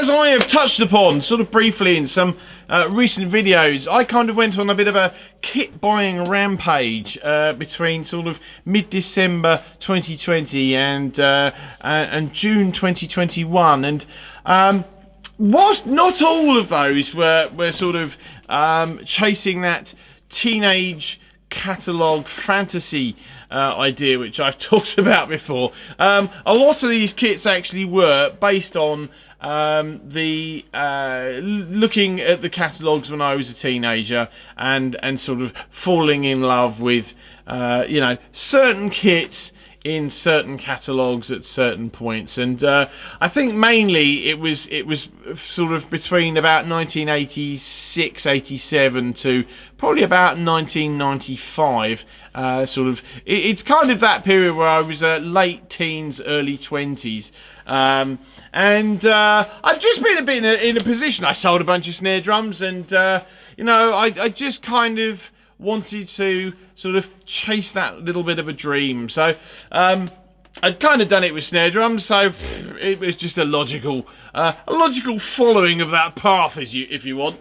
as I have touched upon sort of briefly in some recent videos, I kind of went on a bit of a kit buying rampage between sort of mid-December 2020 and June 2021, and whilst not all of those were sort of chasing that teenage catalogue fantasy idea, which I've talked about before. A lot of these kits actually were based on looking at the catalogues when I was a teenager and sort of falling in love with you know, certain kits in certain catalogues at certain points, and I think mainly it was sort of between about 1986-87 to probably about 1995. It's kind of that period where I was late teens, early 20s, and I've just been a bit in a position. I sold a bunch of snare drums, and you know, I just kind of wanted to sort of chase that little bit of a dream. So I'd kind of done it with snare drums, so it was just a logical following of that path, if you want.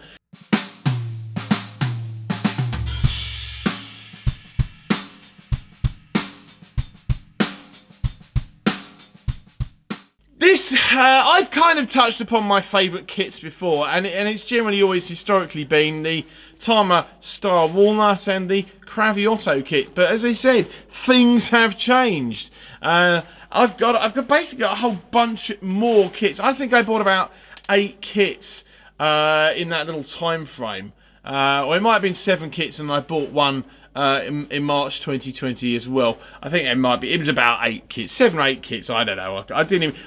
I've kind of touched upon my favourite kits before, and it's generally always historically been the Tama Star Walnut and the Craviotto kit. But as I said, things have changed. I've got basically a whole bunch more kits. I think I bought about 8 kits in that little time frame. Or it might have been 7 kits, and I bought one in March 2020 as well. I think it was about 8 kits, 7 or 8 kits. I don't know.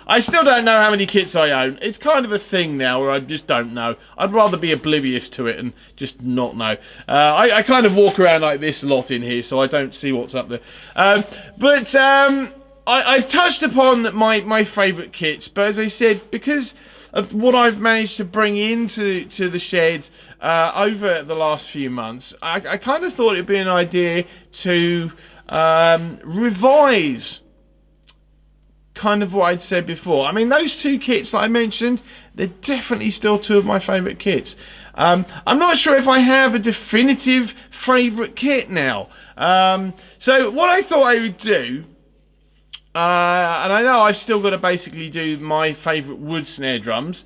I still don't know how many kits I own. It's kind of a thing now where I just don't know. I'd rather be oblivious to it and just not know. I kind of walk around like this a lot in here, so I don't see what's up there. I've touched upon my favourite kits, but as I said, because of what I've managed to bring into the shed over the last few months, I kind of thought it'd be an idea to revise kind of what I'd said before. I mean, those 2 kits that I mentioned, they're definitely still 2 of my favourite kits. I'm not sure if I have a definitive favourite kit now. So what I thought I would do, and I know I've still got to basically do my favourite wood snare drums.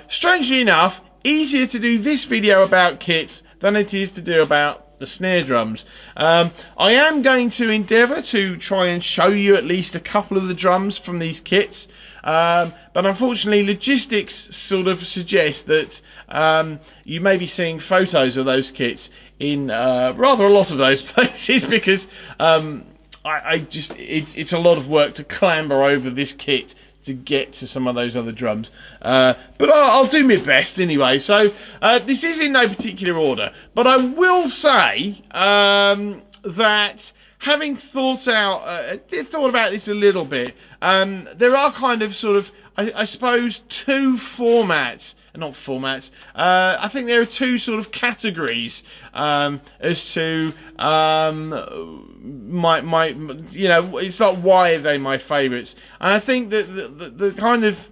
Strangely enough, easier to do this video about kits than it is to do about the snare drums. I am going to endeavour to try and show you at least a couple of the drums from these kits, but unfortunately logistics sort of suggest that you may be seeing photos of those kits in rather a lot of those places, because it's a lot of work to clamber over this kit to get to some of those other drums, but I'll do my best anyway. So this is in no particular order, but I will say that having thought about this a little bit, there are kind of sort of, I suppose, 2 formats. Not formats. I think there are 2 sort of categories as to my you know, it's not why are they my favourites. And I think that the kind of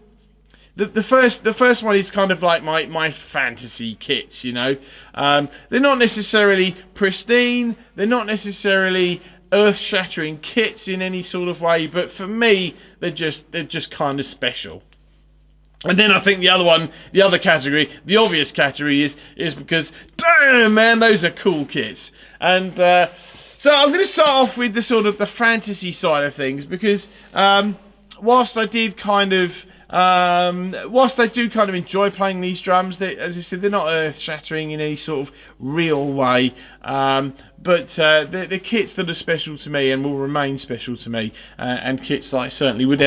the first one is kind of like my fantasy kits. You know, they're not necessarily pristine. They're not necessarily earth-shattering kits in any sort of way. But for me, they're just kind of special. And then I think the other category, the obvious category is because, damn man, those are cool kits. And so I'm going to start off with the sort of the fantasy side of things, because whilst I do kind of enjoy playing these drums, as I said, they're not earth-shattering in any sort of real way. But they're kits that are special to me and will remain special to me, and kits that I certainly would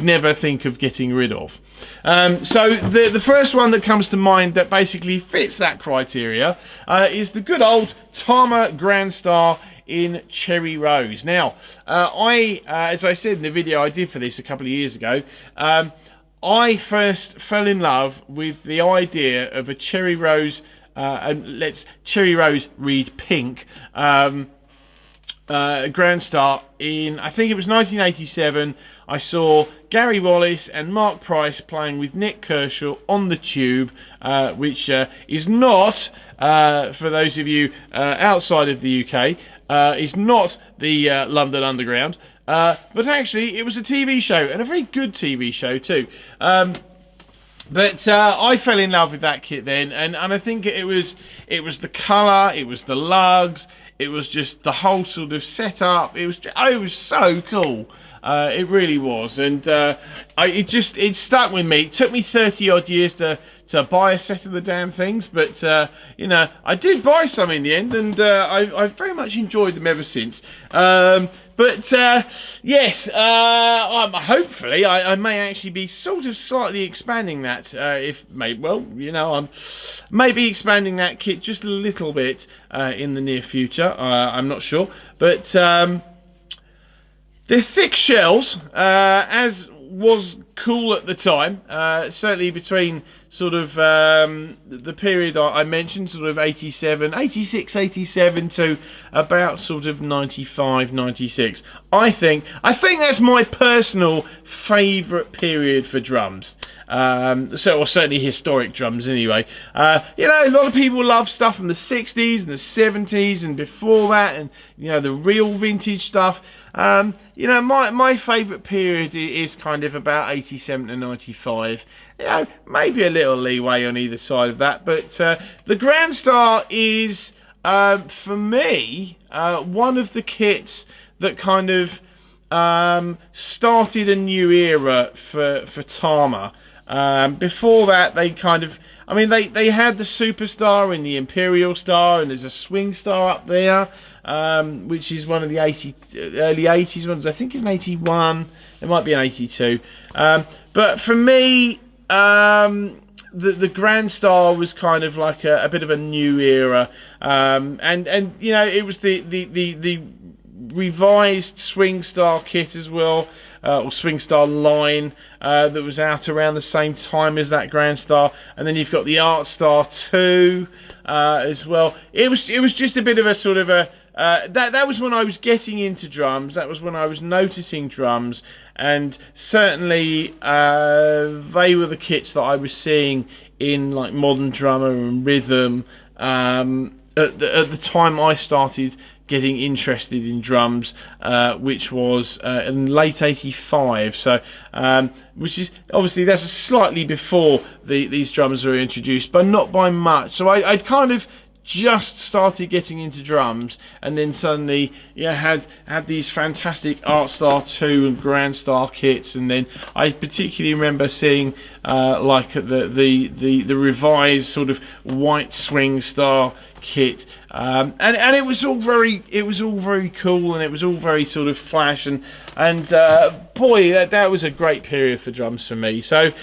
never think of getting rid of. So the first one that comes to mind that basically fits that criteria is the good old Tama Grand Star in Cherry Rose. Now, as I said in the video I did for this a couple of years ago, I first fell in love with the idea of a Cherry Rose, and let's Cherry Rose read pink, Grand Start in, I think it was 1987. I saw Gary Wallace and Mark Price playing with Nick Kershaw on the Tube, which is not, for those of you outside of the UK, is not the London Underground, but actually it was a TV show, and a very good TV show too. But I fell in love with that kit then, and I think it was the colour, it was the lugs, it was just the whole sort of setup. It was so cool. It really was, and it stuck with me. It took me 30 odd years to buy a set of the damn things, but I did buy some in the end, and I've very much enjoyed them ever since. Yes, hopefully I may actually be sort of slightly expanding that. I'm maybe expanding that kit just a little bit in the near future. I'm not sure, but. They're thick shells, as was cool at the time, certainly between sort of the period I mentioned, sort of 86, 87 to about sort of 95, 96. I think that's my personal favourite period for drums. Or certainly historic drums anyway. A lot of people love stuff from the 60s and the 70s and before that, and the real vintage stuff. My favourite period is kind of about 87 to 95. Maybe a little leeway on either side of that, but the Grand Star is, for me, one of the kits that kind of started a new era for Tama. Before that, they kind of, they had the Superstar and the Imperial Star, and there's a Swing Star up there, which is one of the early 80s ones. I think it's an 81. It might be an 82. But for me, the Grand Star was kind of like a bit of a new era, and it was the revised Swing Star kit as well, or Swing Star line that was out around the same time as that Grand Star, and then you've got the Art Star 2 as well. It was just a bit of a sort of a that was when I was getting into drums. That was when I was noticing drums, and certainly they were the kits that I was seeing in like Modern Drummer and Rhythm at the time I started getting interested in drums, which was in late 85. So, which is obviously that's slightly before these drums were introduced, but not by much. So I'd kind of just started getting into drums, and then suddenly had these fantastic Art Star 2 and Grand Star kits, and then I particularly remember seeing like the revised sort of white Swing Star kit, and it was all very cool, and it was all very sort of flash, and boy, that was a great period for drums for me. So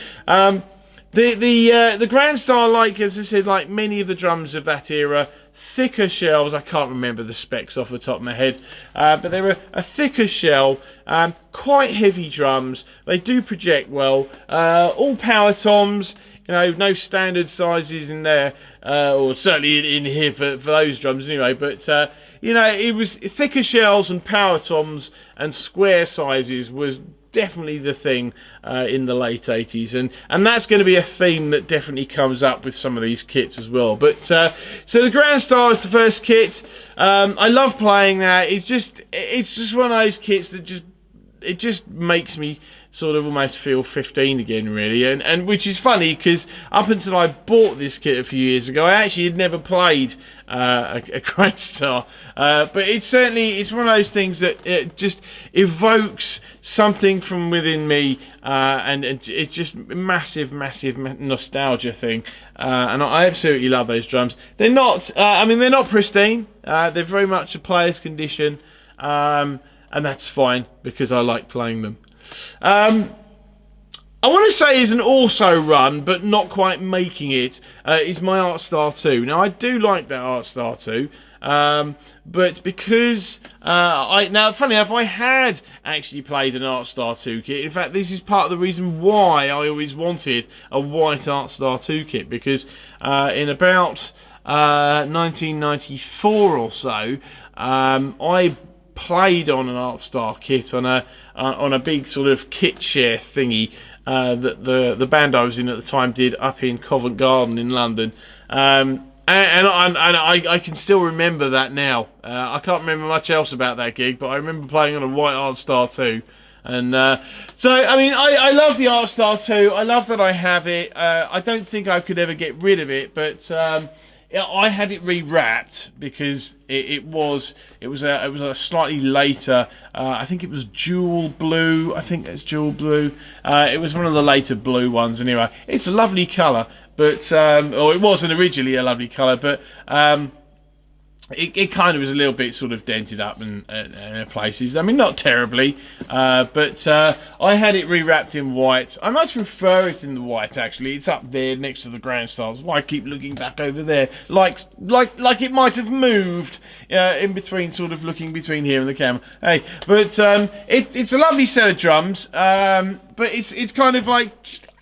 the Grand Star, like as I said, like many of the drums of that era, thicker shells. I can't remember the specs off the top of my head, but they were a thicker shell, quite heavy drums. They do project well. All power toms. No standard sizes in there, or certainly in here for those drums anyway. But it was thicker shells and power toms and square sizes was definitely the thing in the late 80s, and that's going to be a theme that definitely comes up with some of these kits as well. But so the Grand Star is the first kit. I love playing that. It's just one of those kits that just makes me sort of almost feel 15 again, really, and which is funny because up until I bought this kit a few years ago, I actually had never played a Grand Star, but it's one of those things that it just evokes something from within me, and it's just massive nostalgia thing, and I absolutely love those drums. They're not, they're not pristine. They're very much a player's condition, and that's fine because I like playing them. I want to say is an also run, but not quite making it, is my Art Star 2. Now, I do like that Art Star 2, but because, now, funny enough, I had actually played an Art Star 2 kit. In fact, this is part of the reason why I always wanted a white Art Star 2 kit, because in about 1994 or so, I played on an Art Star kit on a big sort of kit share thingy that the band I was in at the time did up in Covent Garden in London. And I can still remember that now. I can't remember much else about that gig, but I remember playing on a white Art Star 2. And so, I mean, I love the Art Star 2. I love that I have it. I don't think I could ever get rid of it, but I had it rewrapped because it was a slightly later. I think it was Jewel Blue. I think that's Jewel Blue. It was one of the later blue ones. Anyway, it's a lovely colour. But or it wasn't originally a lovely colour, but it kind of was a little bit sort of dented up in places. I mean, not terribly, but I had it rewrapped in white. I much prefer it in the white, actually. It's up there next to the Grand Stars. Why I keep looking back over there, like it might have moved in between, sort of looking between here and the camera. Hey, but it's a lovely set of drums, but it's kind of like.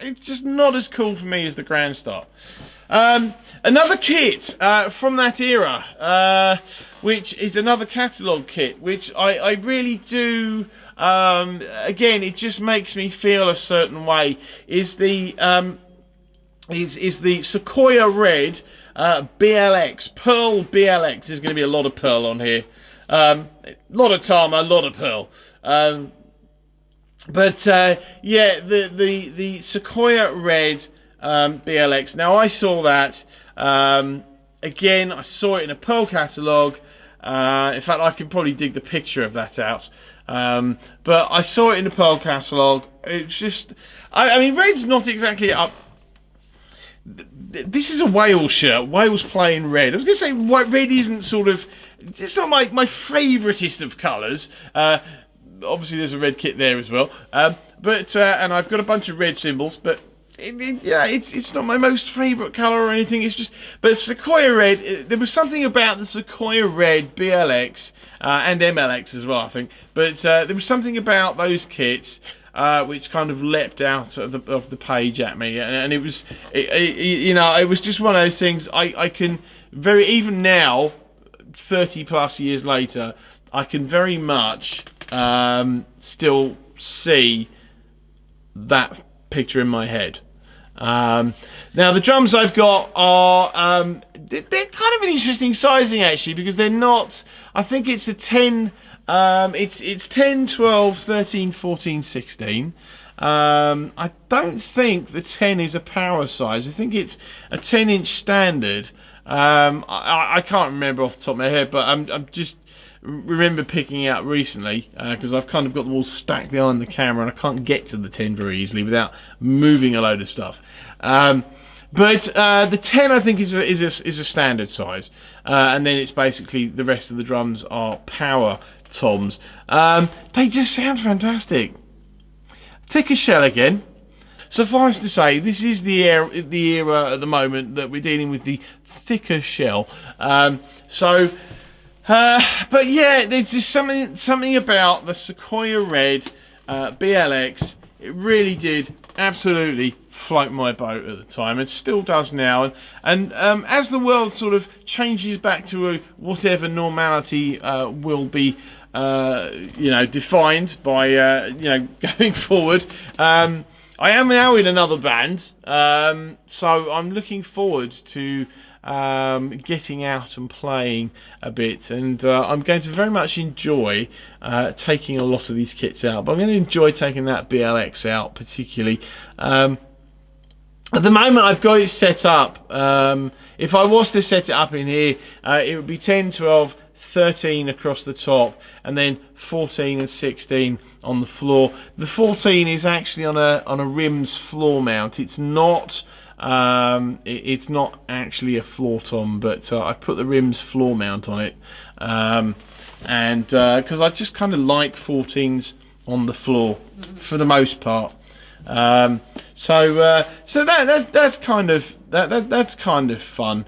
It's just not as cool for me as the Grand Star. Another kit from that era, which is another catalogue kit, which I really do. Again, it just makes me feel a certain way. Is the Sequoia Red BLX Pearl BLX? There's going to be a lot of pearl on here. A lot of Tama, a lot of pearl. But yeah, the Sequoia Red BLX. Now I saw that again. I saw it in a Pearl catalogue. In fact, I can probably dig the picture of that out. But I saw it in the Pearl catalogue. It's just, I mean, red's not exactly up. This is a Wales shirt. Wales playing red. I was going to say red isn't sort of. It's not my favouriteest of colours. Obviously, there's a red kit there as well, but and I've got a bunch of red symbols, but yeah, it's not my most favourite colour or anything. It's just, but Sequoia Red. There was something about the Sequoia Red BLX and MLX as well, I think. But there was something about those kits which kind of leapt out of the page at me, and it was, you know, it was just one of those things. I can very, even now, 30 plus years later, I can very much. Still see that picture in my head. Now the drums I've got are they're kind of an interesting sizing actually, because they're not. I think it's a 10. It's 10, 12, 13, 14, 16. I don't think the 10 is a power size. I think it's a 10-inch standard. I can't remember off the top of my head, but I'm just. Remember picking out recently because I've kind of got them all stacked behind the camera and I can't get to the 10 very easily without moving a load of stuff. But the 10 I think is a standard size, and then it's basically the rest of the drums are power toms. They just sound fantastic. Thicker shell again. Suffice to say, this is the era at the moment that we're dealing with the thicker shell. But yeah, there's just something about the Sequoia Red BLX. It really did absolutely float my boat at the time. It still does now. And as the world sort of changes back to whatever normality will be, defined by going forward. I am now in another band, so I'm looking forward to getting out and playing a bit, and I'm going to very much enjoy taking a lot of these kits out, but I'm going to enjoy taking that BLX out particularly. At the moment I've got it set up, if I was to set it up in here, it would be 10, 12, 13 across the top, and then 14 and 16 on the floor. The 14 is actually on a rims floor mount. It's not actually a floor tom, but I've put the rims floor mount on it, and because I just kind of like 14s on the floor for the most part. So that's kind of fun.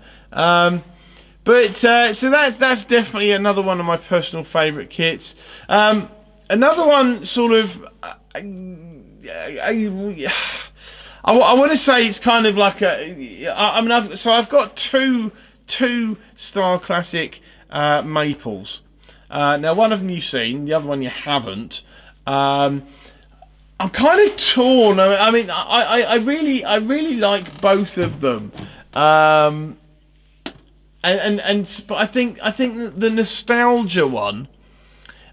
But so that's definitely another one of my personal favourite kits. Another one, sort of, I want to say it's kind of like I've got two Star Classic Maples. Now, one of them you've seen, the other one you haven't. I'm kind of torn. I mean, I really like both of them. But I think the nostalgia one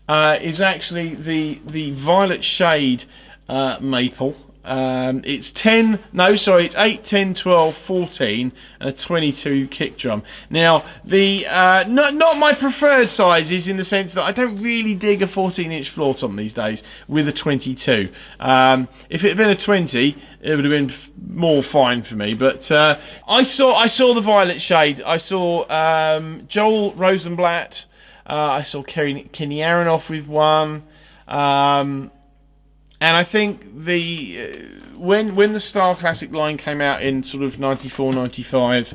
is actually the violet shade maple. It's 10, no, sorry, it's 8, 10, 12, 14, and a 22 kick drum. Now, the not my preferred sizes in the sense that I don't really dig a 14-inch floor tom these days with a 22. If it had been a 20, it would have been more fine for me. But I saw the violet shade. I saw Joel Rosenblatt. I saw Kenny Aronoff with one. And I think when the Star Classic line came out in sort of 94, 95,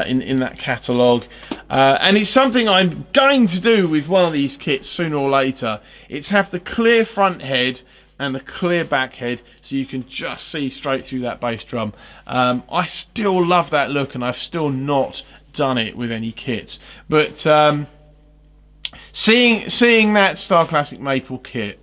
in that catalogue, and it's something I'm going to do with one of these kits sooner or later, it's have the clear front head and the clear back head so you can just see straight through that bass drum. I still love that look, and I've still not done it with any kits. But seeing that Star Classic Maple kit,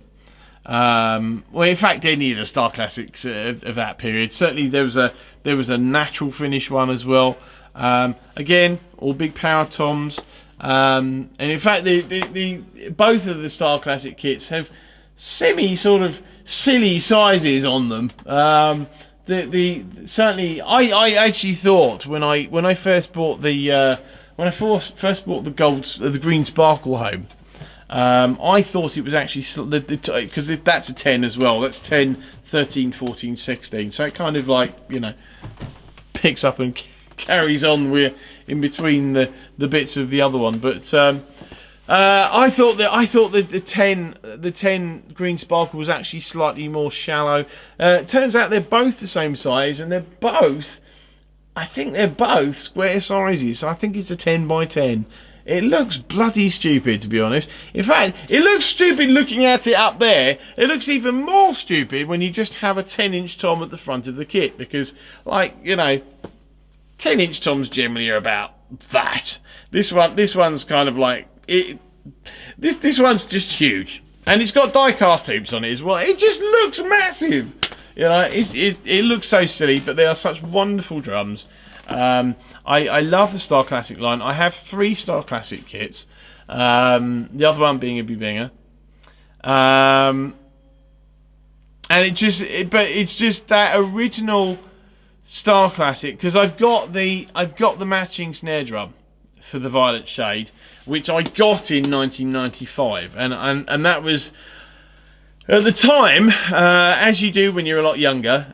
well, in fact, any of the Star Classics of that period. Certainly, there was a natural finish one as well. Again, all big power toms, and in fact, the both of the Star Classic kits have semi sort of silly sizes on them. Certainly, I actually thought when I first bought the the green sparkle home. I thought it was actually because that's a 10 as well. That's 10, 13, 14, 16. So it kind of like, you know, picks up and carries on with in between the bits of the other one. But I thought that the 10 green sparkle was actually slightly more shallow. Turns out they're both the same size, and I think they're both square sizes. So I think it's a 10 by 10. It looks bloody stupid, to be honest. In fact, it looks stupid looking at it up there. It looks even more stupid when you just have a 10-inch tom at the front of the kit. Because, like, you know, 10-inch toms generally are about that. This one's kind of like... This one's just huge. And it's got die-cast hoops on it as well. It just looks massive. You know, it looks so silly, but they are such wonderful drums. I love the Star Classic line. I have 3 Star Classic kits. The other one being a Bibinger. And it's just that original Star Classic, because I've got the matching snare drum for the violet shade, which I got in 1995, and that was at the time, as you do when you're a lot younger.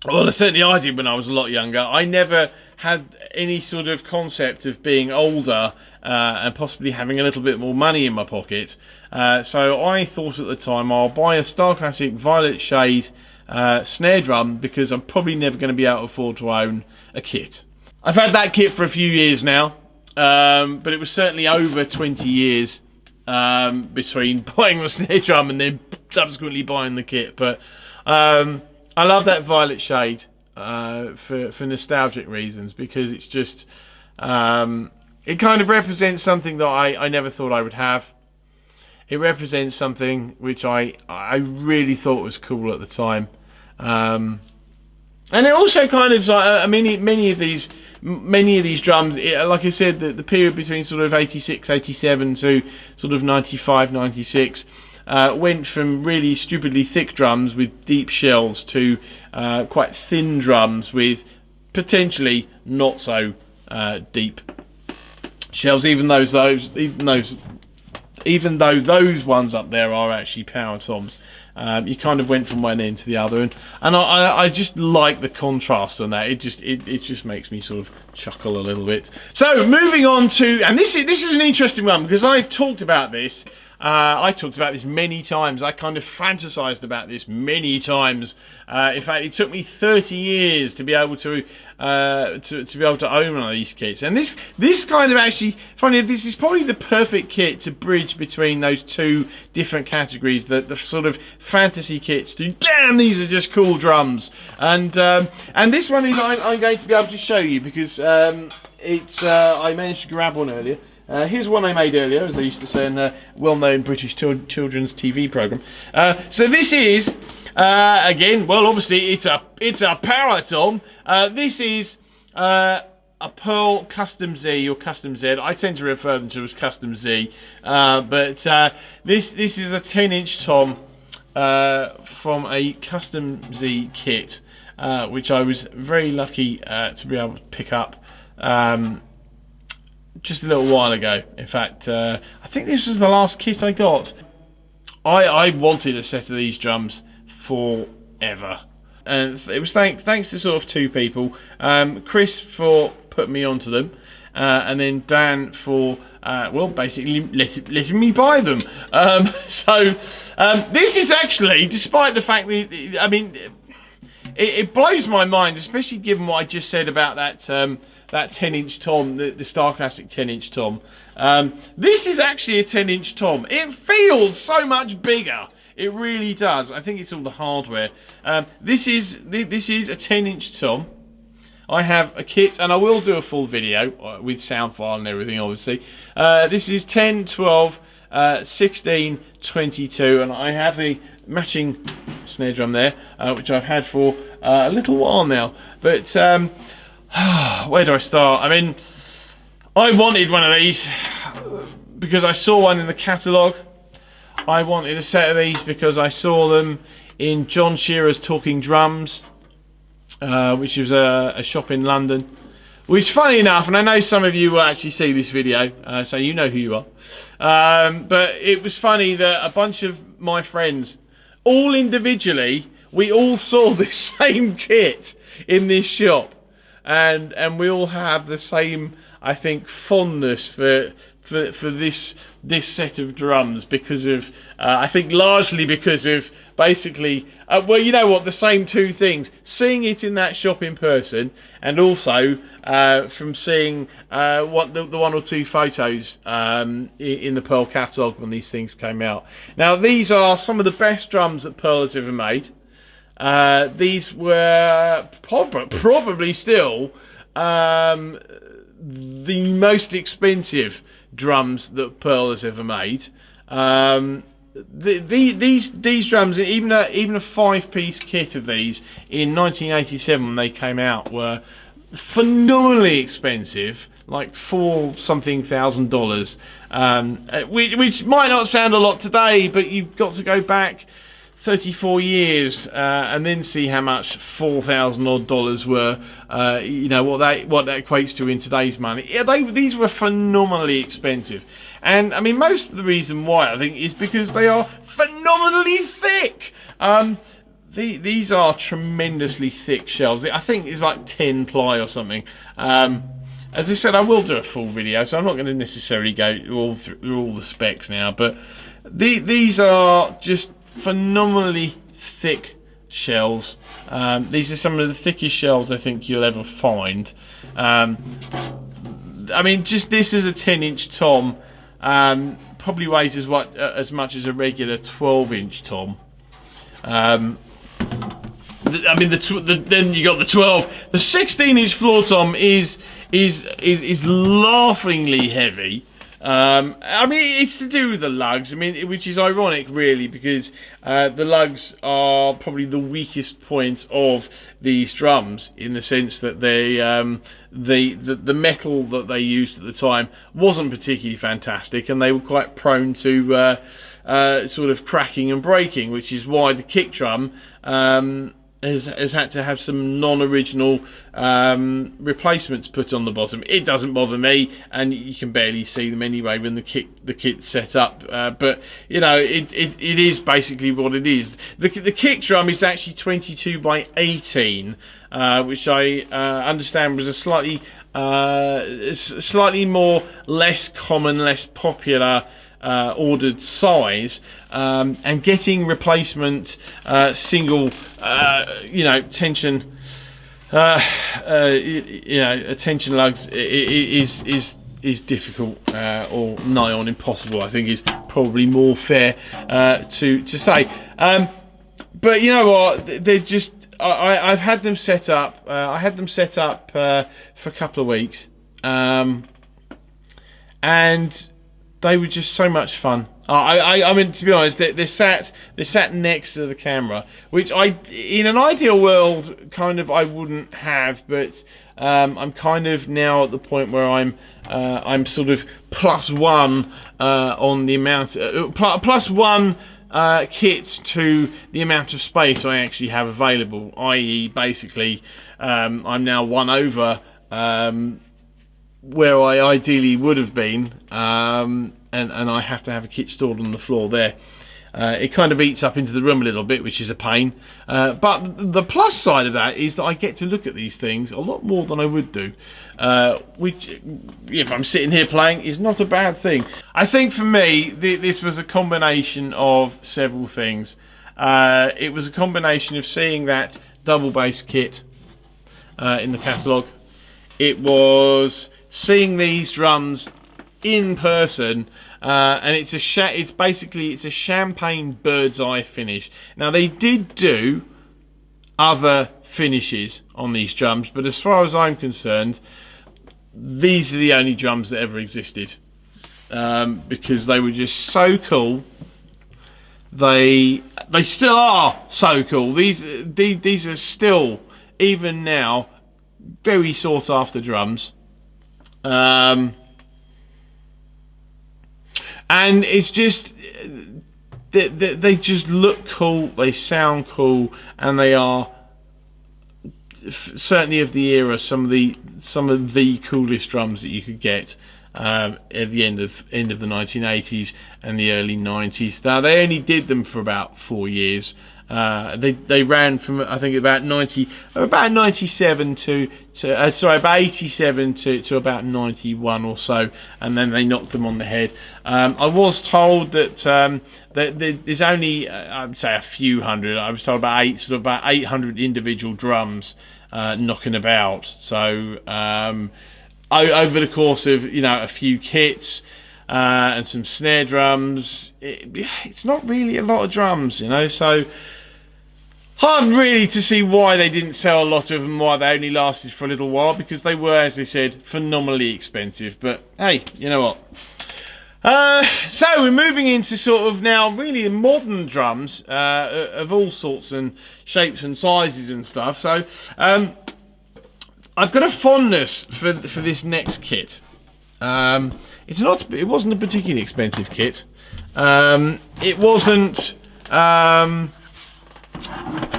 Well, certainly I did when I was a lot younger. I never had any sort of concept of being older and possibly having a little bit more money in my pocket. So I thought at the time, I'll buy a Star Classic Violet Shade snare drum, because I'm probably never going to be able to afford to own a kit. I've had that kit for a few years now, but it was certainly over 20 years between buying the snare drum and then subsequently buying the kit. But I love that violet shade for nostalgic reasons, because it's just it kind of represents something that I never thought I would have. It represents something which I really thought was cool at the time, and it also kind of like, I mean, many of these drums, like I said, the period between sort of 86, 87 to sort of 95, 96. Went from really stupidly thick drums with deep shells to quite thin drums with potentially not so deep shells. Even though those ones up there are actually power toms, you kind of went from one end to the other, and I just like the contrast on that. It just makes me sort of chuckle a little bit. So moving on to, and this is an interesting one, because I've talked about this. I talked about this many times. I kind of fantasized about this many times. In fact, it took me 30 years to be able to own one of these kits. And this kind of actually, funny, this is probably the perfect kit to bridge between those two different categories. The sort of fantasy kits to, damn, these are just cool drums. And this one is I'm going to be able to show you, because I managed to grab one earlier. Here's one I made earlier, as they used to say in a well-known British children's TV programme. So this is, again, well, obviously it's a power tom. This is a Pearl Custom Z or Custom Z. I tend to refer them to as Custom Z, but this is a 10-inch tom from a Custom Z kit, which I was very lucky to be able to pick up just a little while ago. In fact, I think this was the last kit I got. I wanted a set of these drums forever, and it was thanks to sort of two people, Chris for putting me onto them, and then Dan for well, basically letting me buy them. So this is actually, despite the fact that, I mean, it blows my mind, especially given what I just said about that 10-inch tom, the Star Classic 10-inch tom. This is actually a 10-inch tom. It feels so much bigger. It really does. I think it's all the hardware. This is a 10-inch tom. I have a kit, and I will do a full video with sound file and everything, obviously. This is 10, 12, 16, 22, and I have the matching snare drum there, which I've had for a little while now. But where do I start? I mean, I wanted one of these because I saw one in the catalogue. I wanted a set of these because I saw them in John Shearer's Talking Drums, which was a shop in London. Which, funny enough, and I know some of you will actually see this video, so you know who you are. But it was funny that a bunch of my friends, all individually, we all saw the same kit in this shop, and we all have the same, I think, fondness for this set of drums because of, I think, largely because of basically, well, you know what, the same two things: seeing it in that shop in person, and also from seeing what the one or two photos in the Pearl catalogue when these things came out. Now, these are some of the best drums that Pearl has ever made. These were probably still the most expensive drums that Pearl has ever made. These drums, even a 5-piece kit of these in 1987 when they came out, were phenomenally expensive, like $4,000, which might not sound a lot today, but you've got to go back 34 years and then see how much $4,000 odd were. You know what that equates to in today's money. Yeah, these were phenomenally expensive, and I mean, most of the reason why, I think, is because they are phenomenally thick. These are tremendously thick shells. I think it's like 10 ply or something. As I said, I will do a full video, so I'm not going to necessarily go through all the specs now, but these are just phenomenally thick shells. These are some of the thickest shells I think you'll ever find. I mean, just this is a 10-inch tom, probably weighs as much as a regular 12-inch tom. I mean, then you got the 12. The 16-inch floor tom is laughingly heavy. I mean, it's to do with the lugs. I mean, which is ironic, really, because the lugs are probably the weakest point of these drums, in the sense that the metal that they used at the time wasn't particularly fantastic, and they were quite prone to sort of cracking and breaking, which is why the kick drum has had to have some non-original replacements put on the bottom. It doesn't bother me, and you can barely see them anyway when the kit's set up. But you know, it is basically what it is. The kick drum is actually 22 by 18, which I understand was a slightly more less common, less popular ordered size, and getting replacement single tension tension lugs is difficult, or nigh on impossible, I think is probably more fair to say. But you know what, they're just, I've had them set up. I had them set up for a couple of weeks, and they were just so much fun. I mean, to be honest, they're sat next to the camera, which in an ideal world, kind of I wouldn't have, but I'm kind of now at the point where I'm sort of +1 on the amount, +1 kit to the amount of space I actually have available. I.e., basically, I'm now 1 over where I ideally would have been, and I have to have a kit stored on the floor there. It kind of eats up into the room a little bit, which is a pain. But the plus side of that is that I get to look at these things a lot more than I would do, which, if I'm sitting here playing, is not a bad thing. I think for me, this was a combination of several things. It was a combination of seeing that double bass kit in the catalogue. It was seeing these drums in person, and it's basically a champagne bird's eye finish. Now, they did do other finishes on these drums, but as far as I'm concerned, these are the only drums that ever existed, because they were just so cool. They still are so cool. These are still, even now, very sought after drums. And it's just they just look cool, they sound cool, and they are certainly of the era some of the coolest drums that you could get at the end of the 1980s and the early 90s. Now, they only did them for about 4 years. They ran from, I think, about 87 to about 87 to about 91 or so, and then they knocked them on the head. I was told that there's only, I'd say, a few hundred. I was told about 800 individual drums knocking about. So over the course of a few kits and some snare drums, it's not really a lot of drums, so. Hard really to see why they didn't sell a lot of them, why they only lasted for a little while, because they were, as they said, phenomenally expensive. But hey, you know what? So we're moving into sort of now really modern drums of all sorts and shapes and sizes and stuff. So I've got a fondness for this next kit. It wasn't a particularly expensive kit. It wasn't.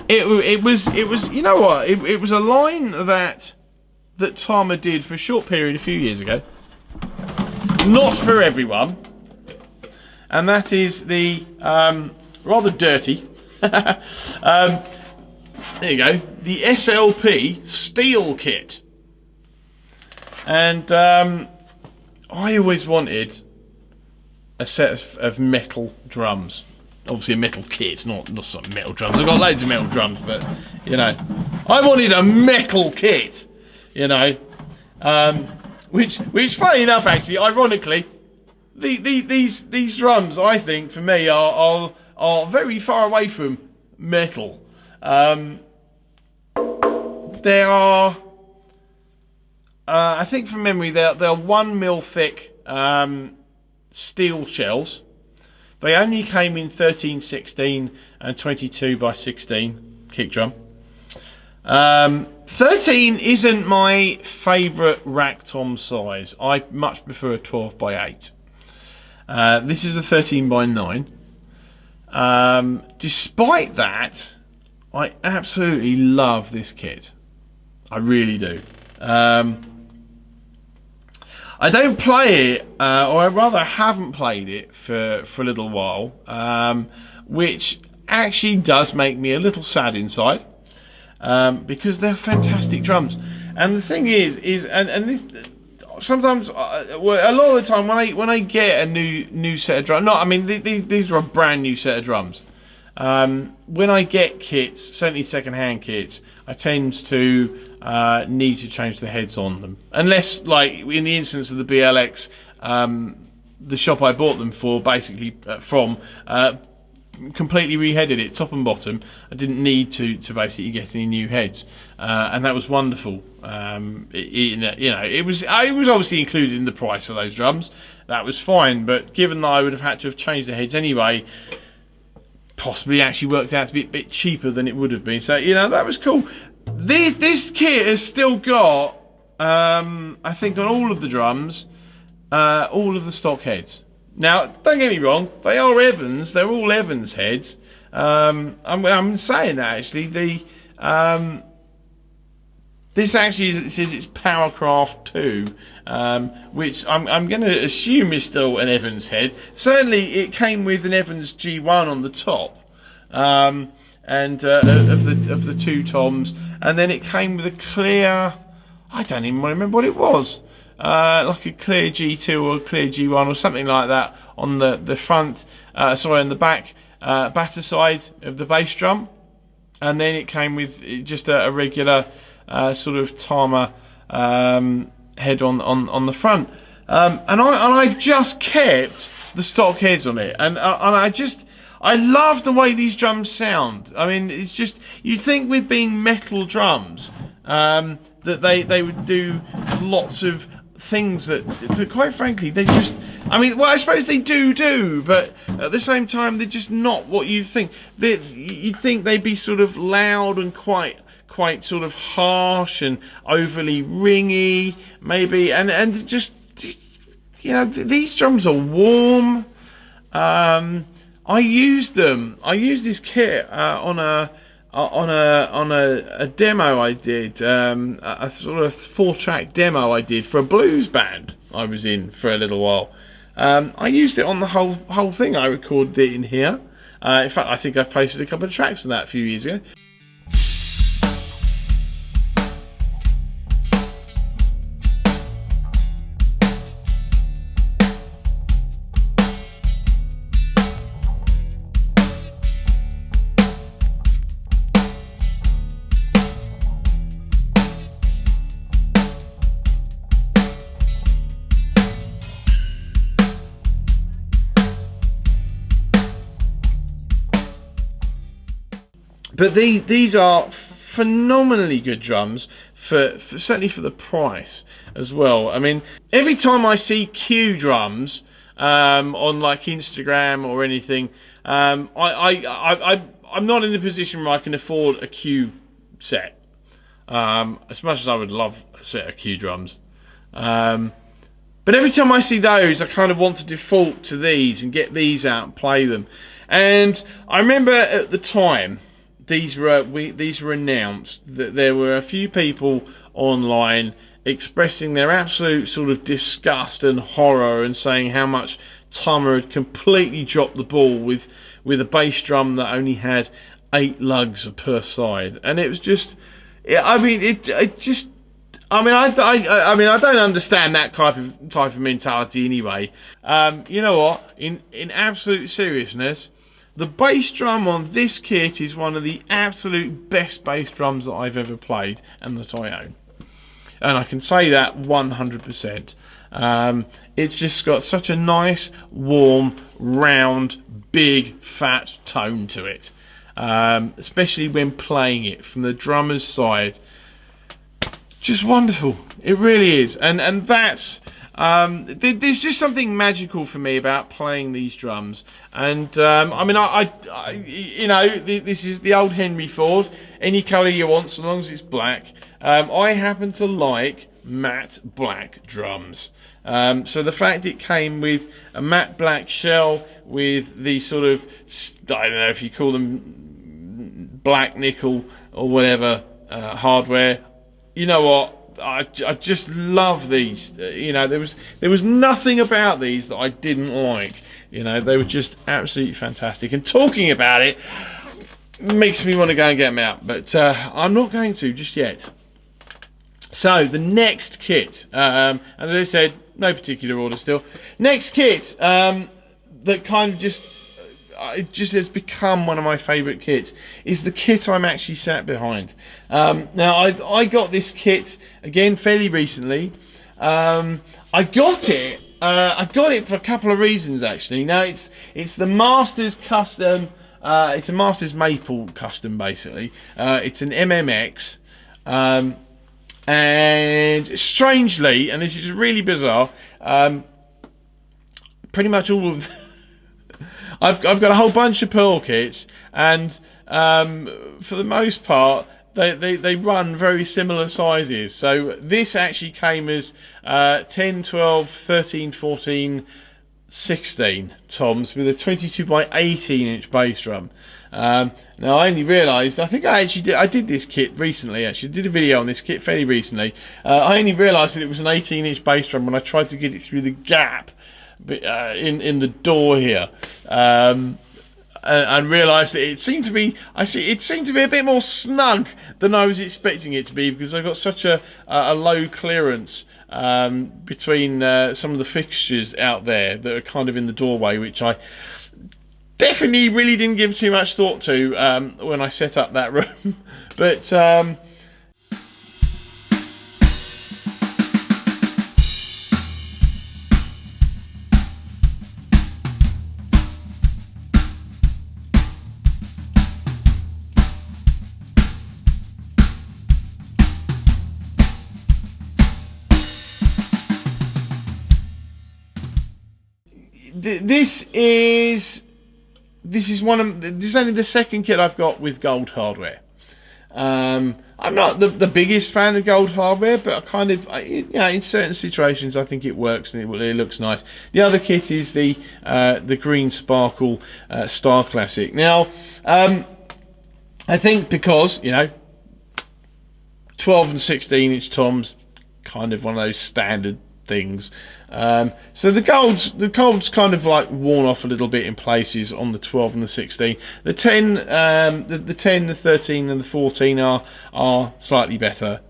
It was you know what, it was a line that Tama did for a short period a few years ago, not for everyone, and that is the rather dirty there you go, the SLP steel kit. And I always wanted a set of metal drums. Obviously a metal kit, not some metal drums. I've got loads of metal drums, but I wanted a metal kit, which funny enough, actually, ironically, these drums, I think, for me, are very far away from metal. They are, I think from memory, they're 1 mil thick steel shells. They only came in 13/16 and 22 by 16 kick drum. 13 isn't my favourite rack tom size. I much prefer a 12 by 8. This is a 13 by 9. Despite that, I absolutely love this kit. I really do. I don't play it, or I rather haven't played it for a little while, which actually does make me a little sad inside, because they're fantastic drums. And the thing is and this, sometimes, a lot of the time when I get a new set of drums, these are a brand new set of drums. When I get kits, certainly second-hand kits, I tend to need to change the heads on them, unless, like in the instance of the BLX, the shop I bought them for, basically from, completely reheaded it top and bottom. I didn't need to basically get any new heads, and that was wonderful. It was obviously included in the price of those drums. That was fine, but given that I would have had to have changed the heads anyway, possibly actually worked out to be a bit cheaper than it would have been. So that was cool. This kit has still got, I think, on all of the drums, all of the stock heads. Now, don't get me wrong, they are Evans. They're all Evans heads. I'm saying that actually. This actually says it's Powercraft 2, which I'm going to assume is still an Evans head. Certainly, it came with an Evans G1 on the top, and of the two toms, and then it came with a clear. I don't even remember what it was. Like a clear G2 or a clear G1 or something like that on the front, on the back batter side of the bass drum, and then it came with just a regular sort of Tama head on the front, and I've just kept the stock heads on it, and I love the way these drums sound. I mean, it's just, you'd think with being metal drums that they would do lots of things that quite frankly they just, I suppose they do, but at the same time they're just not what you think. You'd think they'd be sort of loud and quite sort of harsh and overly ringy maybe, and just these drums are warm. I used this kit on a demo I did, a sort of 4-track demo I did for a blues band I was in for a little while. I used it on the whole thing. I recorded it in here. In fact, I think I've posted a couple of tracks from that a few years ago. But these are phenomenally good drums for certainly for the price as well. I mean, every time I see Q drums on like Instagram or anything, I'm not in the position where I can afford a Q set. As much as I would love a set of Q drums. But every time I see those, I kind of want to default to these and get these out and play them. And I remember at the time, these were announced, that there were a few people online expressing their absolute sort of disgust and horror and saying how much Tama had completely dropped the ball with a bass drum that only had 8 lugs per side. And it was just, I don't understand that type of mentality anyway. You know what? In absolute seriousness, the bass drum on this kit is one of the absolute best bass drums that I've ever played and that I own. And I can say that 100%. It's just got such a nice, warm, round, big, fat tone to it. Especially when playing it from the drummer's side. Just wonderful. It really is. And that's... there's just something magical for me about playing these drums, and this is the old Henry Ford. Any colour you want, so long as it's black. I happen to like matte black drums, so the fact it came with a matte black shell with the sort of, I don't know if you call them black nickel or whatever hardware. You know what? I just love these. There was nothing about these that I didn't like. They were just absolutely fantastic. And talking about it makes me want to go and get them out, but I'm not going to just yet. So the next kit, as I said, no particular order still. Next kit that kind of just has become one of my favourite kits is the kit I'm actually sat behind. Now I got this kit again fairly recently. I got it for a couple of reasons actually. Now it's the Masters Custom It's a Masters Maple custom, basically. It's an MMX. And strangely, and this is really bizarre, pretty much all of I've got a whole bunch of Pearl kits, and for the most part they run very similar sizes. So this actually came as 10, 12, 13, 14, 16 toms with a 22 by 18 inch bass drum. Now I only realised, I think I did this kit recently. Actually did a video on this kit fairly recently. I only realised that it was an 18 inch bass drum when I tried to get it through the gap in the door here, and realised that it seemed to be a bit more snug than I was expecting it to be, because I got such a low clearance between some of the fixtures out there that are kind of in the doorway, which I definitely really didn't give too much thought to when I set up that room. But this is only the second kit I've got with gold hardware. I'm not the biggest fan of gold hardware, but in certain situations I think it works and it looks nice. The other kit is the green sparkle Star Classic. Now I think because 12 and 16 inch toms, kind of one of those standard things. So the gold's kind of like worn off a little bit in places on the 12 and the 16. The 10, the 10, the 13, and the 14 are slightly better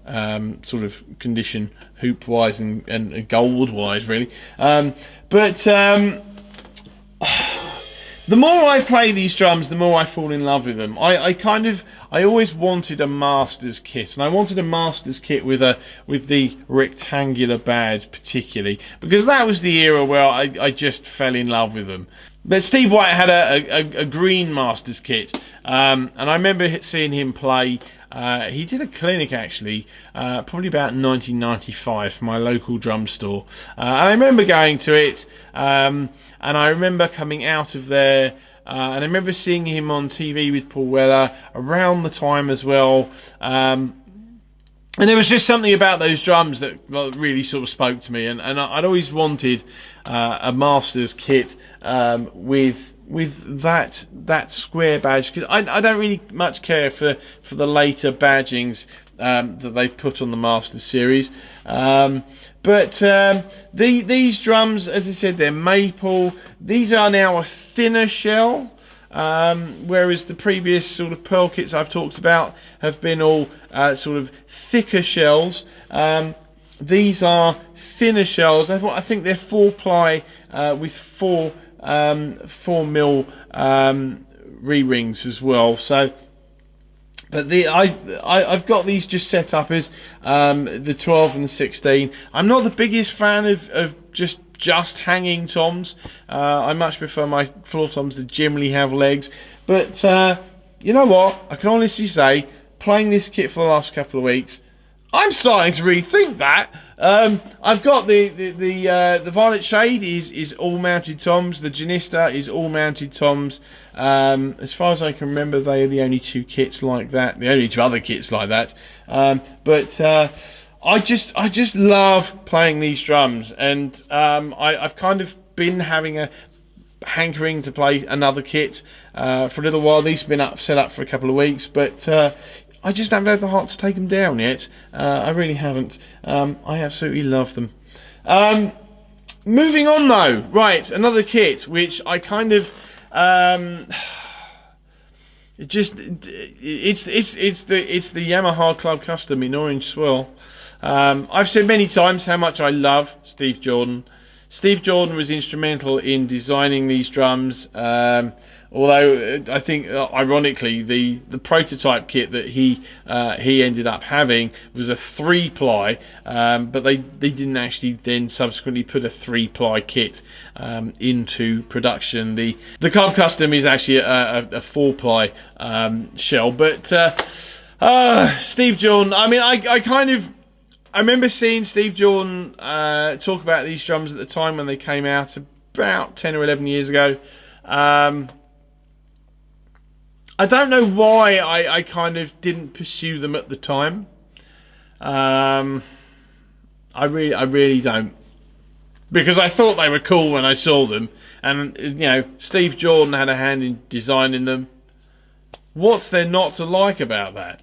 sort of condition, hoop wise and gold wise, really. But the more I play these drums, the more I fall in love with them. I always wanted a Masters kit, and I wanted a Masters kit with the rectangular badge particularly, because that was the era where I just fell in love with them. But Steve White had a green Masters kit, and I remember seeing him play. He did a clinic actually, probably about 1995 for my local drum store. And I remember going to it, and I remember coming out of there, and I remember seeing him on TV with Paul Weller around the time as well. And there was just something about those drums that really sort of spoke to me, and I'd always wanted a Masters kit with that square badge, because I don't really much care for the later badgings that they've put on the Masters series. But these drums, as I said, they're maple. These are now a thinner shell, whereas the previous sort of pearl kits I've talked about have been all sort of thicker shells. These are thinner shells. I think they're 4-ply with 4mm re-rings as well. So, but I've got these just set up as the 12 and the 16. I'm not the biggest fan of just hanging toms. I much prefer my floor toms that generally have legs. But you know what? I can honestly say, playing this kit for the last couple of weeks, I'm starting to rethink that. I've got the Violet Shade is all mounted toms. The Janista is all mounted toms. As far as I can remember, they are the only two kits like that. The only two other kits like that. But I just love playing these drums, and I've kind of been having a hankering to play another kit for a little while. These have been set up for a couple of weeks, but I just haven't had the heart to take them down yet. I really haven't. I absolutely love them. Moving on though, right, another kit which I kind of it's the Yamaha Club Custom in Orange Swirl. I've said many times how much I love Steve Jordan. Steve Jordan was instrumental in designing these drums. Although I think, ironically, the prototype kit that he ended up having was a 3-ply, but they didn't actually then subsequently put a 3-ply kit into production. The Club Custom is actually a 4-ply shell. But Steve Jordan, I mean, I remember seeing Steve Jordan talk about these drums at the time when they came out about 10 or 11 years ago. I don't know why I kind of didn't pursue them at the time. I really don't, because I thought they were cool when I saw them, and you know, Steve Jordan had a hand in designing them. What's there not to like about that?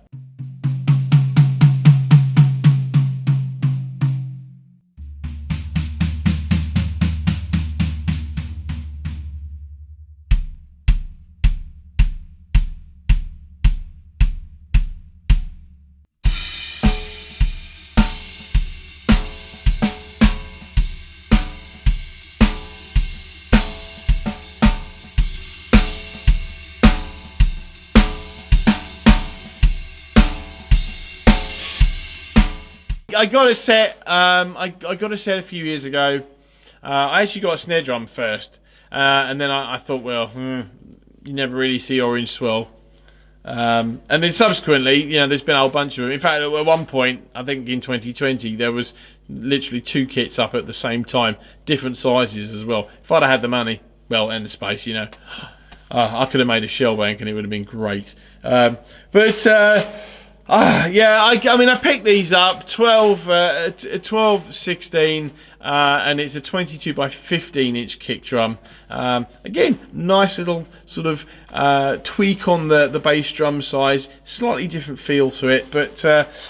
I got a set. I got a set a few years ago. I actually got a snare drum first, and then I thought, well, you never really see Orange Swirl. And then subsequently, you know, there's been a whole bunch of them. In fact, at one point, I think in 2020, there was literally 2 kits up at the same time, different sizes as well. If I'd have had the money, well, and the space, you know, I could have made a shell bank and it would have been great. Yeah, I mean, I picked these up 12, 16, and it's a 22 by 15 inch kick drum. Again, nice little sort of tweak on the bass drum size, slightly different feel to it, but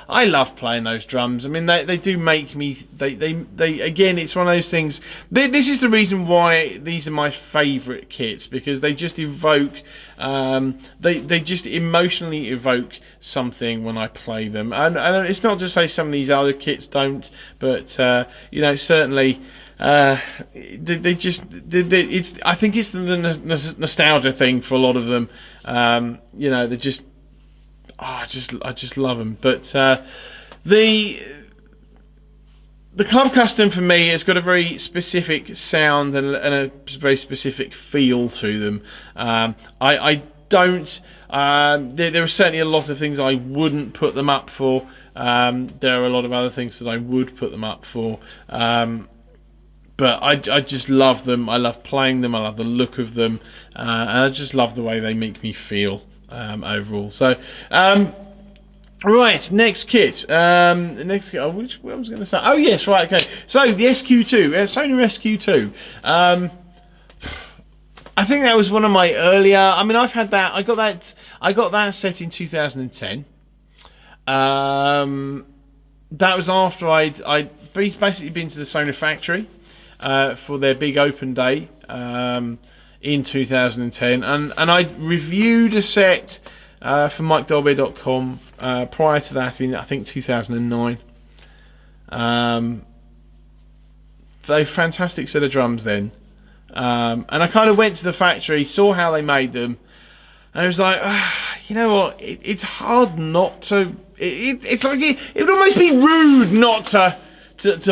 I love playing those drums. I mean, they do make me, they again, it's one of those things. This is the reason why these are my favourite kits, because they just evoke, they just emotionally evoke something when I play them. And it's not to say some of these other kits don't, but you know, certainly they just, it's, I think it's the nostalgia thing for a lot of them. You know, they just, I just love them. But the Club Custom for me has got a very specific sound and a very specific feel to them. I don't. There are certainly a lot of things I wouldn't put them up for. There are a lot of other things that I would put them up for. But I just love them. I love playing them. I love the look of them, and I just love the way they make me feel overall. So, right, next kit. Next kit. What was I going to say? Oh yes, right. Okay. So the SQ2, Sony SQ2. I think that was one of my earlier. I mean, I've had that. I got that set in 2010. That was after I'd basically been to the Sony factory for their big open day in 2010, and I reviewed a set for MikeDolbear.com prior to that in, I think, 2009. They fantastic set of drums then. And I kind of went to the factory, saw how they made them, and I was like, you know what? It's hard not to. It's like it would almost be rude not to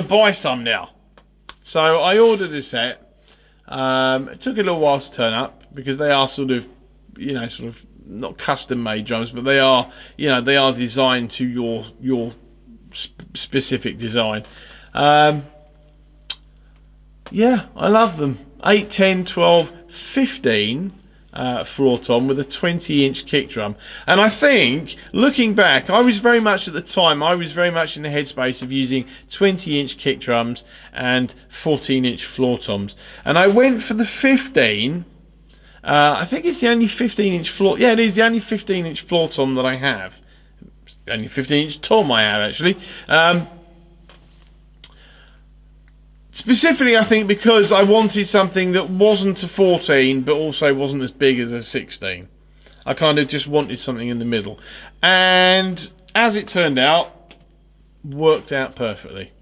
buy some now. So I ordered a set. It took a little while to turn up because they are sort of, you know, sort of not custom made drums, but they are, you know, they are designed to your specific design. Yeah, I love them. 8, 10, 12, 15 floor tom with a 20-inch kick drum. And I think, looking back, I was very much at the time, I was very much in the headspace of using 20-inch kick drums and 14-inch floor toms. And I went for the 15. I think it's the only 15-inch floor. Yeah, it is the only 15-inch floor tom that I have. It's the only 15-inch tom I have, actually. Specifically, I think because I wanted something that wasn't a 14, but also wasn't as big as a 16. I kind of just wanted something in the middle. And as it turned out, worked out perfectly.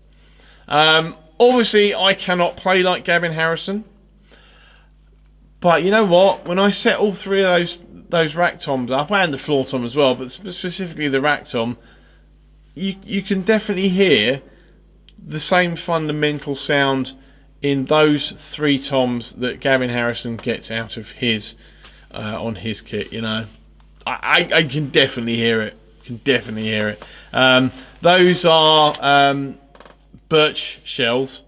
Obviously, I cannot play like Gavin Harrison. But you know what? When I set all three of those rack toms up, and the floor tom as well, but specifically the rack tom, you can definitely hear the same fundamental sound in those three toms that Gavin Harrison gets out of his on his kit. You know, I can definitely hear it. Can definitely hear it. Those are birch shells.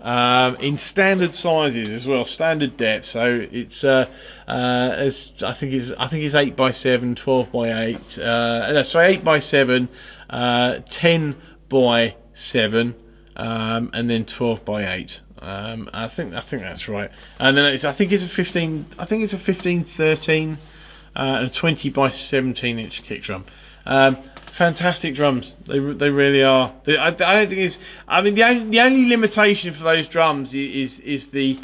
In standard sizes as well, standard depth. So it's as I think it's 8x7, 12x8. So 8x7, 10x7, and then 12x8. I think that's right. And then I think it's a 15. I think it's a 15-13 and a 20x17-inch kick drum. Fantastic drums. They really are. I don't think it's. I mean, the only limitation for those drums is the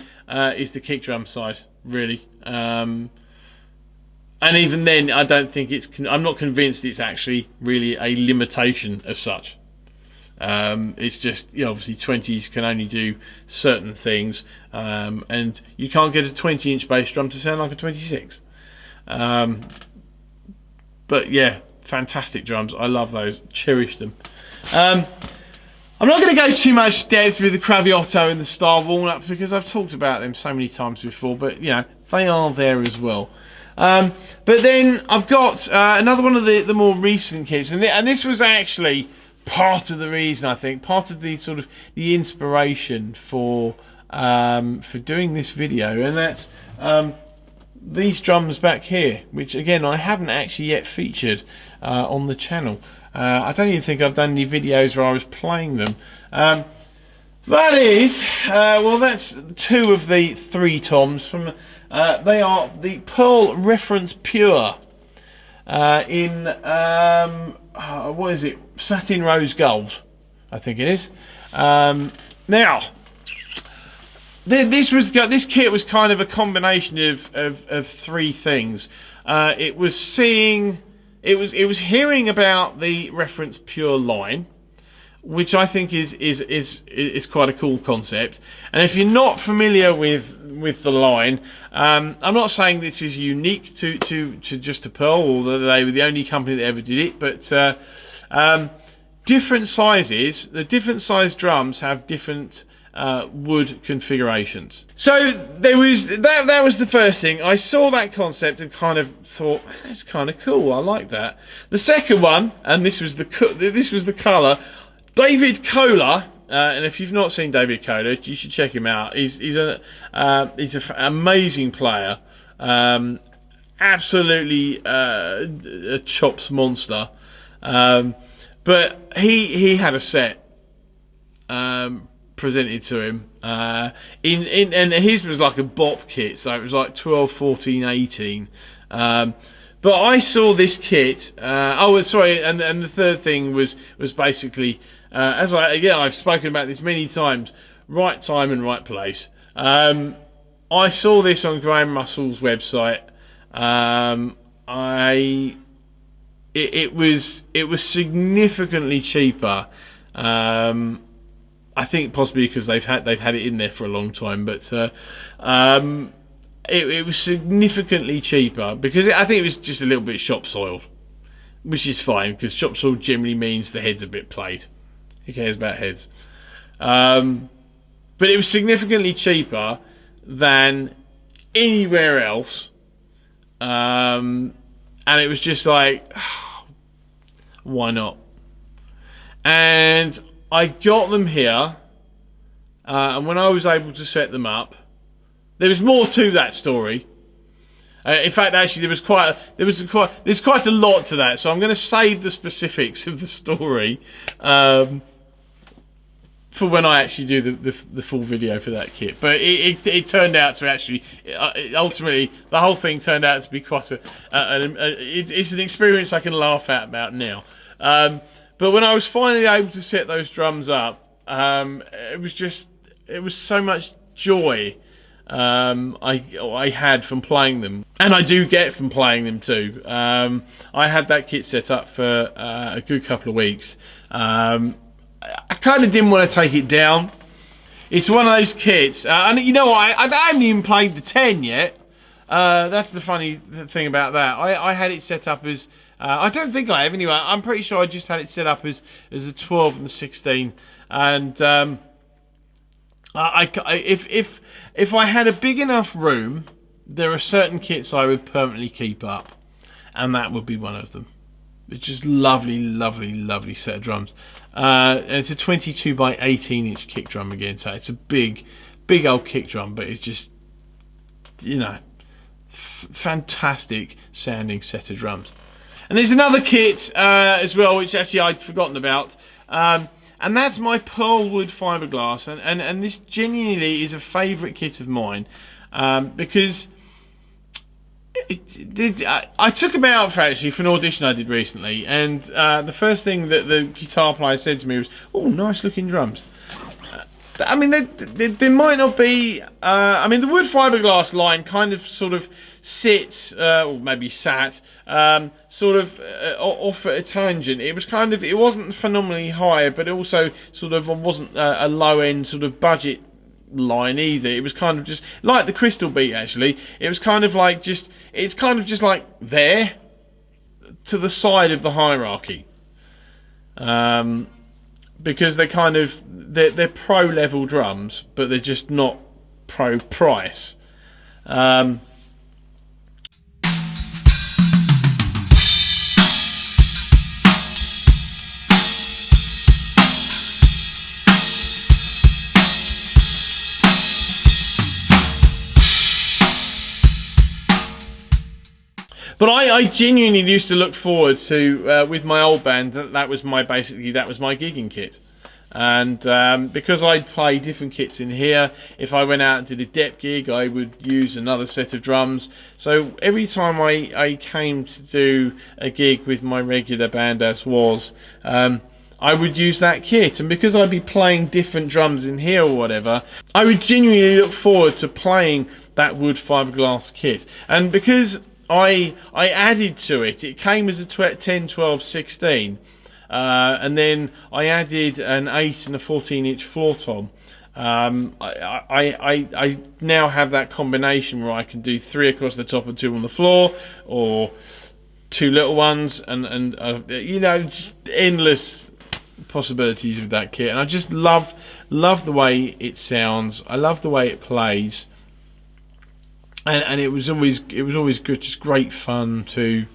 kick drum size, really. And even then, I don't think it's. I'm not convinced it's actually really a limitation as such. It's just, you know, obviously 20s can only do certain things, and you can't get a 20-inch bass drum to sound like a 26. But yeah, fantastic drums. I love those. Cherish them. I'm not going to go too much depth with the Craviotto and the Star Walnut because I've talked about them so many times before, but you know, they are there as well. But then I've got another one of the more recent kits, and this was actually part of the reason, I think, part of the sort of the inspiration for doing this video, and that's these drums back here, which again I haven't actually yet featured on the channel. I don't even think I've done any videos where I was playing them. That is, well, that's two of the three toms from. They are the Pearl Reference Pure in what is it? Satin Rose Gold, I think it is. Now, this kit was kind of a combination of three things. It was hearing about the Reference Pure line, which I think is quite a cool concept. And if you're not familiar with the line, I'm not saying this is unique to just a Pearl, or that they were the only company that ever did it, but different sizes, the different size drums have different wood configurations. So there was that was the first thing. I saw that concept and kind of thought, that's kind of cool. I like that. The second one, and this was the colour, David Kohler. And if you've not seen David Kohler, you should check him out. He's an amazing player. Absolutely a chops monster. But he had a set presented to him, and his was like a bop kit, so it was like 12, 14, 18. But I saw this kit. Oh, sorry, and the third thing was basically, I've spoken about this many times. Right time and right place. I saw this on Graham Russell's website. It was significantly cheaper. I think possibly because they've had it in there for a long time, but it was significantly cheaper because I think it was just a little bit shop soiled, which is fine because shop soiled generally means the head's a bit played. Who cares about heads? But it was significantly cheaper than anywhere else, and it was just like, why not? And I got them here, and when I was able to set them up, there was more to that story. In fact, actually, there's quite a lot to that. So I'm going to save the specifics of the story for when I actually do the full video for that kit. But it turned out to actually, ultimately, the whole thing turned out to be quite it's an experience I can laugh at about now. But when I was finally able to set those drums up, it was so much joy I had from playing them, and I do get from playing them too. I had that kit set up for a good couple of weeks. I kind of didn't want to take it down. It's one of those kits, and you know what? I haven't even played the 10 yet. That's the funny thing about that. I had it set up as I don't think I have anyway. I'm pretty sure I just had it set up as a 12 and the 16, and if I had a big enough room, there are certain kits I would permanently keep up, and that would be one of them. It's just lovely, lovely, lovely set of drums. And it's a 22 by 18 inch kick drum again, so it's a big old kick drum, but it's just, you know, fantastic sounding set of drums. And there's another kit as well, which actually I'd forgotten about, and that's my Pearlwood fiberglass, and this genuinely is a favourite kit of mine, because I took them out for an audition I did recently, and the first thing that the guitar player said to me was, "Oh, nice looking drums." I mean, there might not be. I mean, the wood fiberglass line kind of sort of sits, or maybe sat, sort of off at a tangent. It was kind of. It wasn't phenomenally high, but it also sort of wasn't a low end sort of budget line either. It was kind of just like the Crystal Beat. Actually, it was kind of like just. It's kind of just like there, to the side of the hierarchy. Because they're kind of they're pro level drums, but they're just not pro price. But I genuinely used to look forward to, with my old band, that was my gigging kit. And because I'd play different kits in here, if I went out and did a dep gig, I would use another set of drums. So every time I came to do a gig with my regular band as was, I would use that kit. And because I'd be playing different drums in here or whatever, I would genuinely look forward to playing that wood fiberglass kit. And because I added to it. It came as a 10, 12, 16, and then I added an 8 and a 14 inch floor tom. I now have that combination where I can do 3 across the top and 2 on the floor, or 2 little ones, and you know, just endless possibilities with that kit. And I just love the way it sounds. I love the way it plays. And it was always good, just great fun to.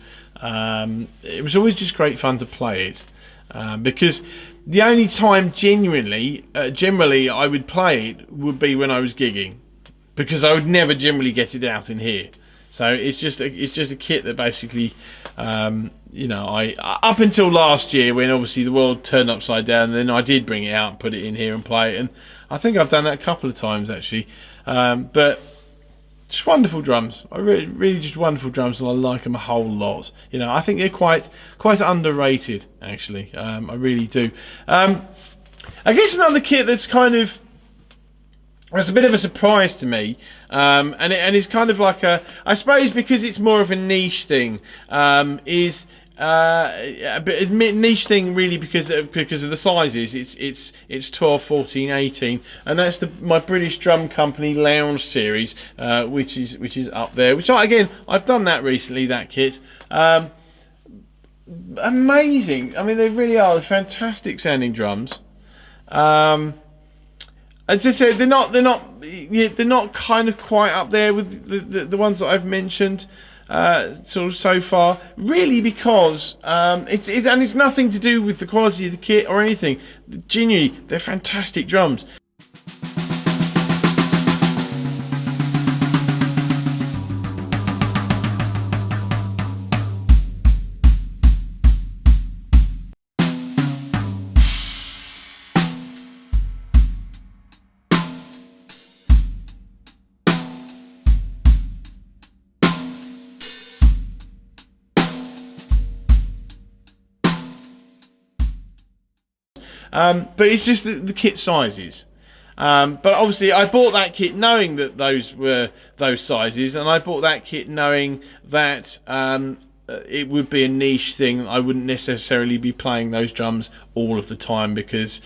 It was always just great fun to play it, because the only time generally I would play it would be when I was gigging, because I would never generally get it out in here. So it's just a kit that basically, you know, I up until last year when obviously the world turned upside down, then I did bring it out and put it in here and play it, and I think I've done that a couple of times actually, but. Just wonderful drums. I really just wonderful drums, and I like them a whole lot. You know, I think they're quite underrated, actually. I really do. I guess another kit that's kind of it's a bit of a surprise to me, and it's kind of like I suppose because it's more of a niche thing, is. A bit niche thing really because of the sizes. It's 12, 14, 18, and that's my British Drum Company Lounge series, which is up there. Which I've done that recently. That kit, amazing. I mean, they really are fantastic sounding drums. As I said, they're not kind of quite up there with the ones that I've mentioned. Sort of so far, really, because it's nothing to do with the quality of the kit or anything. Genuinely, they're fantastic drums. But it's just the kit sizes. But obviously I bought that kit knowing that those were those sizes, and I bought that kit knowing that it would be a niche thing. I wouldn't necessarily be playing those drums all of the time, because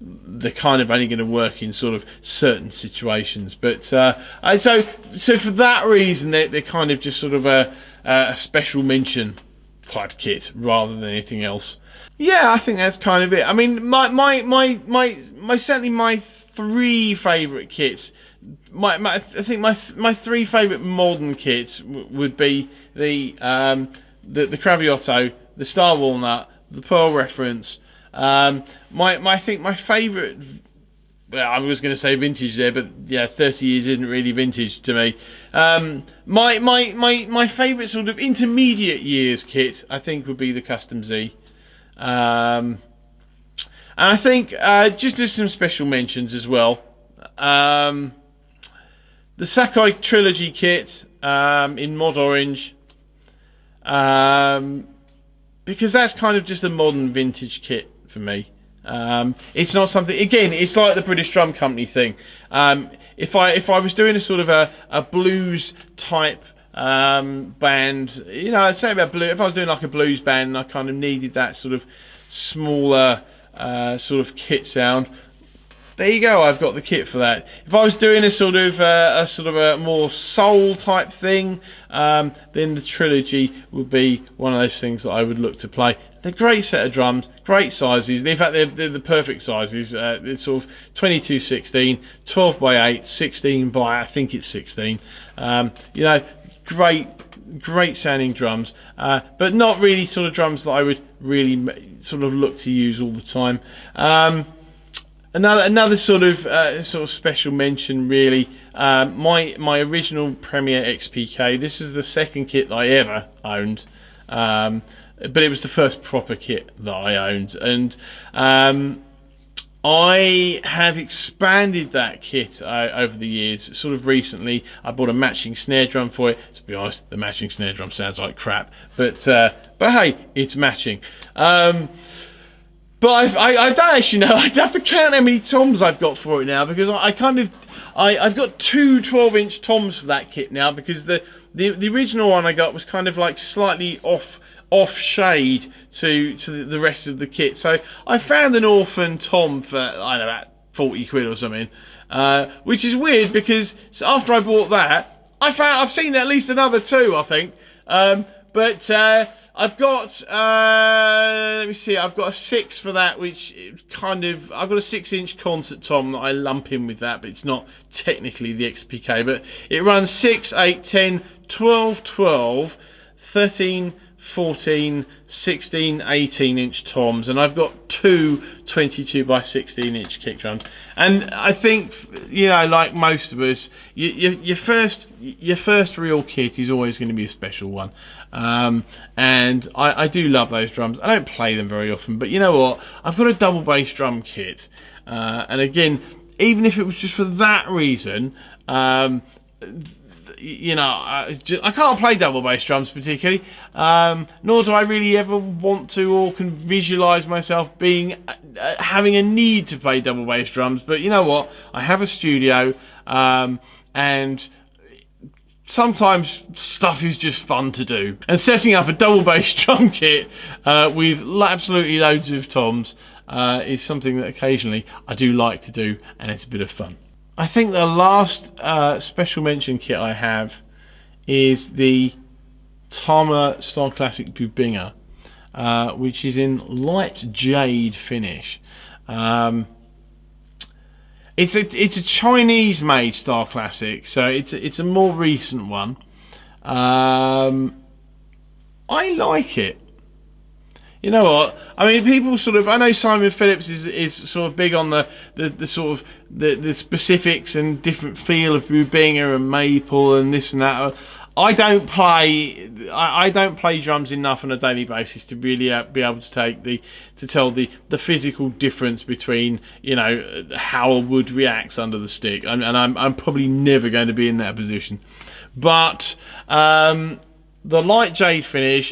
they're kind of only going to work in sort of certain situations. But so for that reason, they're kind of just sort of a special mention type kit rather than anything else. Yeah, I think that's kind of it. I mean, certainly my three favourite kits. I think my three favourite modern kits would be the Craviotto, the Star Walnut, the Pearl Reference. I think my favourite. Well, I was going to say vintage there, but yeah, 30 years isn't really vintage to me. My favourite sort of intermediate years kit, I think, would be the Custom Z. And I think just as some special mentions as well, the Sakai Trilogy kit in Mod Orange, because that's kind of just a modern vintage kit for me. It's not something. Again, it's like the British Drum Company thing. If I was doing a sort of a blues type band, you know, I'd say about blue. If I was doing like a blues band, and I kind of needed that sort of smaller sort of kit sound. There you go. I've got the kit for that. If I was doing a sort of a more soul type thing, then the Trilogy would be one of those things that I would look to play. They're a great set of drums, great sizes. In fact, they're the perfect sizes. It's sort of 22/16, 12 by 8, 16 by I think it's 16. You know, great sounding drums, but not really sort of drums that I would really sort of look to use all the time. Another sort of special mention, really. My original Premier XPK. This is the second kit that I ever owned, but it was the first proper kit that I owned, and I have expanded that kit over the years. Sort of recently, I bought a matching snare drum for it. To be honest, the matching snare drum sounds like crap, but hey, it's matching. But I don't actually know. I'd have to count how many toms I've got for it now, because I've got two 12-inch toms for that kit now, because the original one I got was kind of like slightly off shade to the rest of the kit. So I found an orphan tom for, I don't know, about 40 quid or something, which is weird, because after I bought that, I've seen at least another two, I think. But I've got, let me see, I've got a 6 for that, which kind of, I've got a 6-inch concert tom that I lump in with that, but it's not technically the XPK, but it runs 6, 8, 10, 12, 12, 13, 14, 16, 18-inch toms, and I've got two 22 by 16-inch kick drums. And I think, you know, like most of us, your first real kit is always going to be a special one. And I do love those drums. I don't play them very often, but you know what? I've got a double bass drum kit, and again, even if it was just for that reason, you know, I can't play double bass drums particularly, nor do I really ever want to or can visualise myself being having a need to play double bass drums. But you know what? I have a studio, and sometimes stuff is just fun to do. And setting up a double bass drum kit with absolutely loads of toms is something that occasionally I do like to do, and it's a bit of fun. I think the last special mention kit I have is the Tama Star Classic Bubinga, which is in light jade finish. It's a Chinese made Star Classic, so it's a more recent one. I like it. You know what? I mean, people sort of. I know Simon Phillips is sort of big on the sort of the specifics and different feel of Bubinga and maple and this and that. I don't play drums enough on a daily basis to really be able to tell the physical difference between, you know, how a wood reacts under the stick, and I'm probably never going to be in that position. But the light jade finish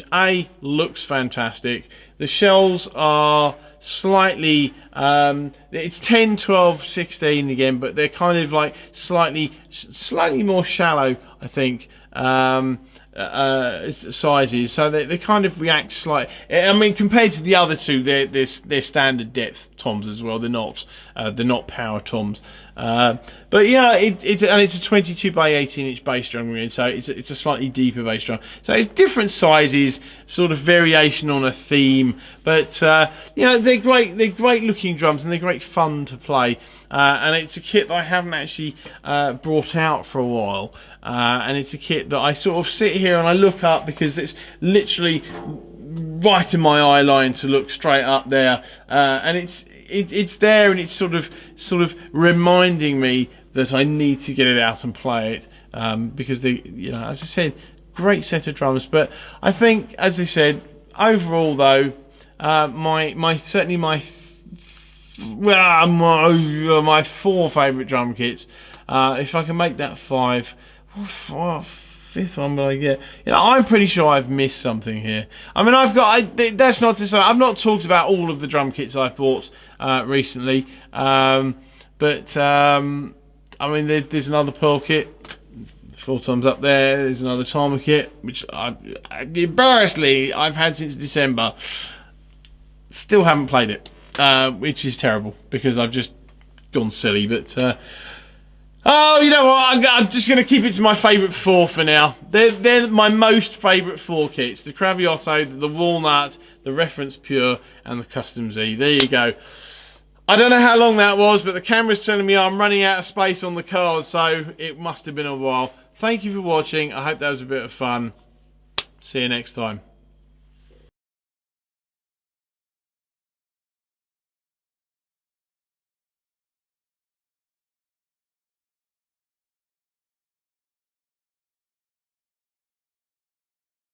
looks fantastic. The shells are slightly, it's 10, 12, 16 again, but they're kind of like slightly more shallow, I think, sizes, so they kind of react slightly. I mean, compared to the other two, they're standard depth toms as well. They're not power toms. But yeah, it's a 22 by 18 inch bass drum grid, so it's a slightly deeper bass drum. So it's different sizes, sort of variation on a theme. But you know, they're great. They're great looking drums, and they're great fun to play. And it's a kit that I haven't actually brought out for a while. And it's a kit that I sort of sit here and I look up, because it's literally right in my eye line to look straight up there, and it's there, and it's sort of reminding me that I need to get it out and play it, because you know, as I said, great set of drums. But I think, as I said, overall though, my four favourite drum kits, if I can make that five. Fifth one will I get? You know, I'm pretty sure I've missed something here. I mean, that's not to say I've not talked about all of the drum kits I've bought recently, but I mean, there's another Pearl kit, 4 toms up there. There's another Tama kit, which embarrassingly I've had since December. Still haven't played it, which is terrible because I've just gone silly. But oh, you know what? I'm just going to keep it to my favourite 4 for now. They're my most favourite 4 kits. The Craviotto, the Walnut, the Reference Pure, and the Custom Z. There you go. I don't know how long that was, but the camera's telling me I'm running out of space on the card, so it must have been a while. Thank you for watching. I hope that was a bit of fun. See you next time.